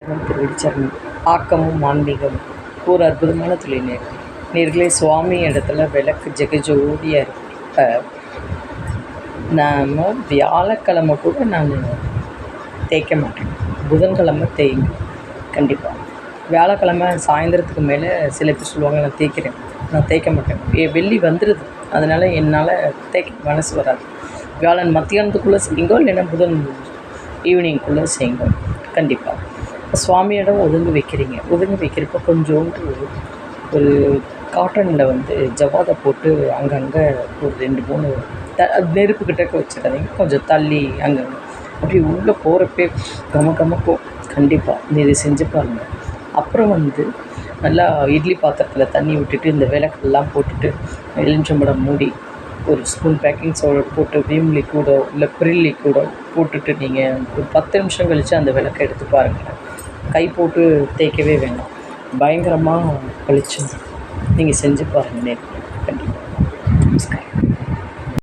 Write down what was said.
திருச்சரணம். ஆக்கமும் ஆன்மீகமும் ஒரு அற்புதமான தொழில் நேர்களே. சுவாமி இடத்துல விளக்கு ஜெகஜோதியாக இருக்க நாம் வியாழக்கிழமை கூட நான் தேய்க்க மாட்டேன். புதன்கிழமை தேய்ங்க கண்டிப்பாக. வியாழக்கிழமை சாயந்தரத்துக்கு மேலே சில பேர் சொல்லுவாங்க நான் தேய்க்கிறேன், நான் தேய்க்க மாட்டேன். வெள்ளி வந்துடுது, அதனால் என்னால் தேய்க்க மனசு வராது. வியாழன் மத்தியானத்துக்குள்ளே செய்யுங்கோ, இல்லைன்னா புதன் ஈவினிங்குள்ளே செய்யுங்க கண்டிப்பாக. சுவாமியிடம் ஒதுங்க வைக்கிறீங்க. ஒதுங்க வைக்கிறப்ப கொஞ்சோண்டு ஒரு காட்டனில் ஜவாதை போட்டு அங்கங்கே ஒரு 2-3 நெருப்புக்கிட்டக்க வச்சிடாதீங்க, கொஞ்சம் தள்ளி அங்கங்கே அப்படி உள்ளே போகிறப்பே கமக்கும். கண்டிப்பாக இது செஞ்சு பாருங்கள். அப்புறம் நல்லா இட்லி பாத்திரத்தில் தண்ணி விட்டுட்டு இந்த விளக்கெல்லாம் போட்டுட்டு எலுமிச்சம்பழம் மூடி ஒரு ஸ்பூன் பேக்கிங் சோடா போட்டு விம் லிக்விடோ இல்லை ப்ரில் லிக்விடோ போட்டுட்டு நீங்கள் ஒரு 10 நிமிஷம் கழித்து அந்த விளக்கை எடுத்து பாருங்கள். கை போட்டு தேய்க்கவே வேண்டாம், பயங்கரமாக பளிச்சு. நீங்கள் செஞ்சு பாருங்கள். கண்டிப்பாக. நமஸ்காரம்.